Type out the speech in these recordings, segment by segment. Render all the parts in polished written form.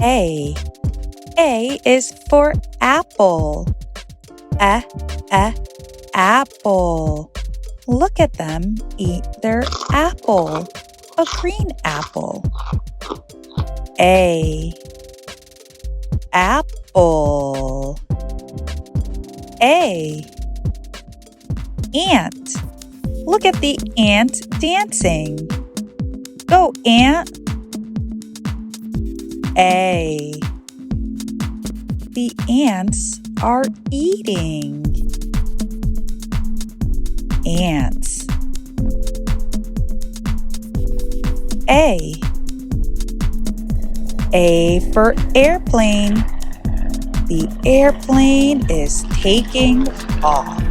A. A is for apple. Apple. Look at them eat their apple. A green apple. A. Apple. A. Ant. Look at the ant dancing. Go, ant. A. The ants are eating. Ants. A. A for airplane. The airplane is taking off.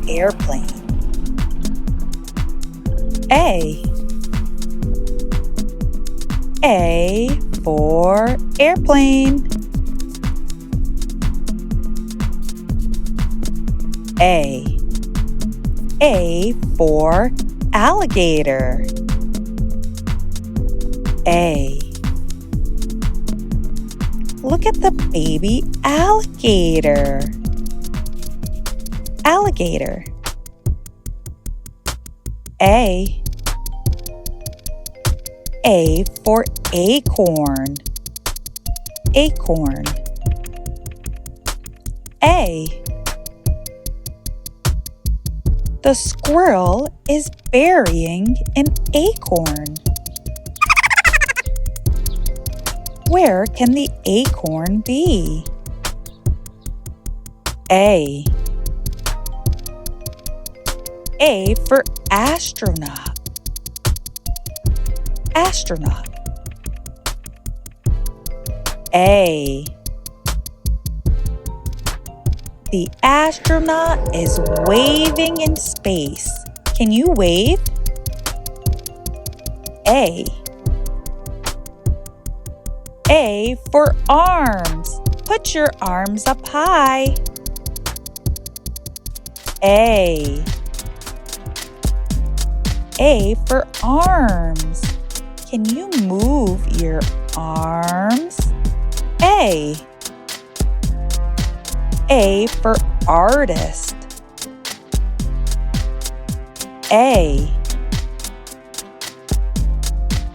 Airplane. A. A for airplane. A. A for alligator. A. Look at the baby alligator. Alligator. A. A for acorn. Acorn. A. The squirrel is burying an acorn. Where can the acorn be? A. A for astronaut. Astronaut. A. The astronaut is waving in space. Can you wave? A. A for arms. Put your arms up high. A. A for arms. Can you move your arms? A. A for artist. A.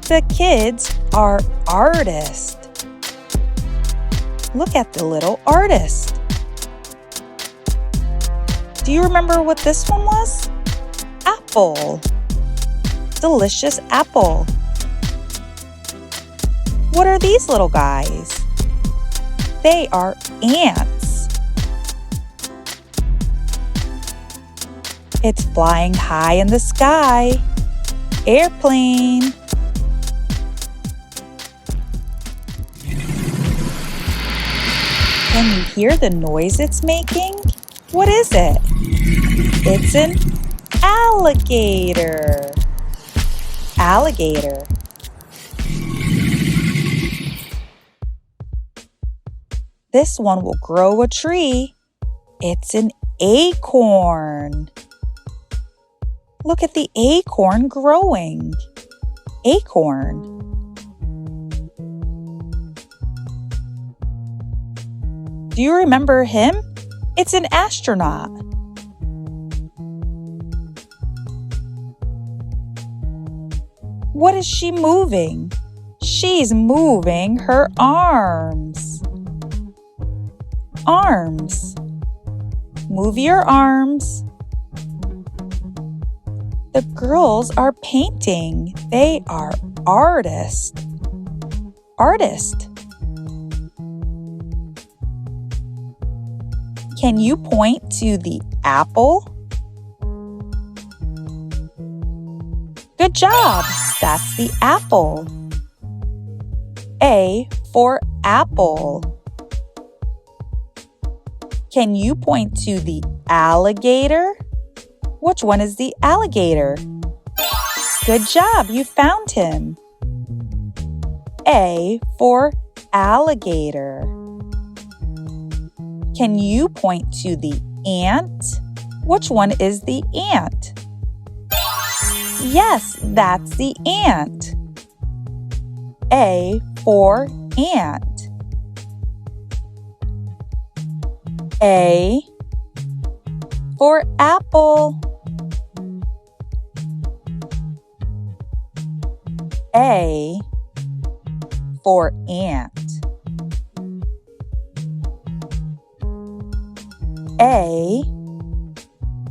The kids are artists. Look at the little artist. Do you remember what this one was? Apple. Delicious apple. What are these little guys? They are ants. It's flying high in the sky. Airplane. Can you hear the noise it's making? What is it? It's an alligator. Alligator. This one will grow a tree. It's an acorn. Look at the acorn growing. Acorn. Do you remember him? It's an astronaut. What is she moving? She's moving her arms. Arms. Move your arms. The girls are painting. They are artists. Artist. Can you point to the apple? Good job! That's the apple. A for apple. Can you point to the alligator? Which one is the alligator? Good job, you found him. A for alligator. Can you point to the ant? Which one is the ant? Yes, that's the ant. A for ant. A for apple. A for ant. A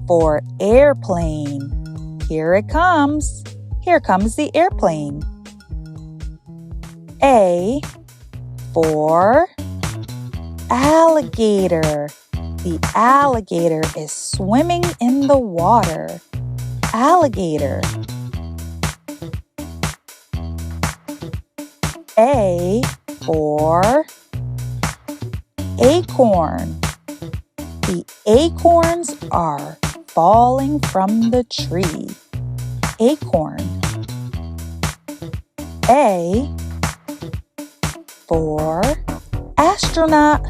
for airplane. Here it comes. Here comes the airplane. A for alligator. The alligator is swimming in the water. Alligator. A for acorn. The acorns are falling from the tree. Acorn. A for astronaut.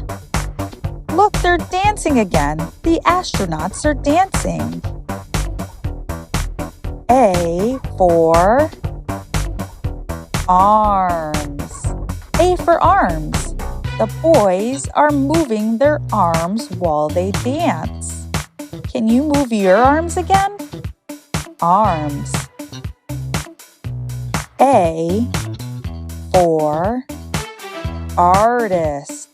Look, they're dancing again. The astronauts are dancing. A for arms. A for arms. The boys are moving their arms while they dance. Can you move your arms again? Arms. A for artist.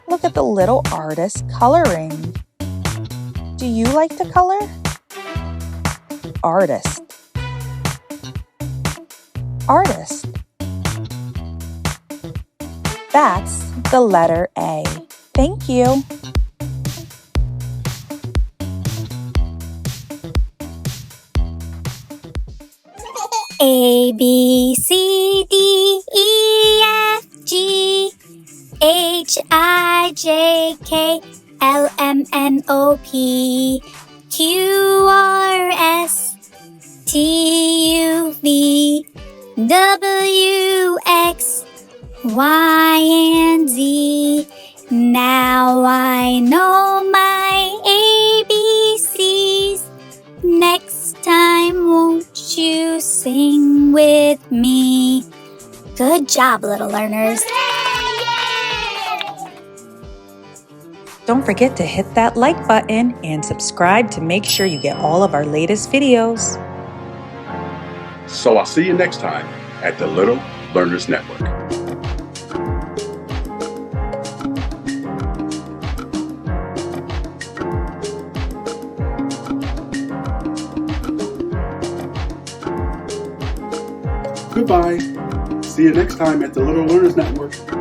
Look at the little artist coloring. Do you like to color? Artist. Artist. That's the letter A. Thank you. A, B, C, D, E, F, G, H, I, J, K, L, M, N, O, P, Q, R, S, T, U, V, W, X, Y, and Z. Now I know my ABCs. Next time, won't you sing with me? Good job, little learners. Don't forget to hit that like button and subscribe to make sure you get all of our latest videos. So I'll see you next time at the Little Learners Network. Goodbye. See you next time at the Little Learners Network.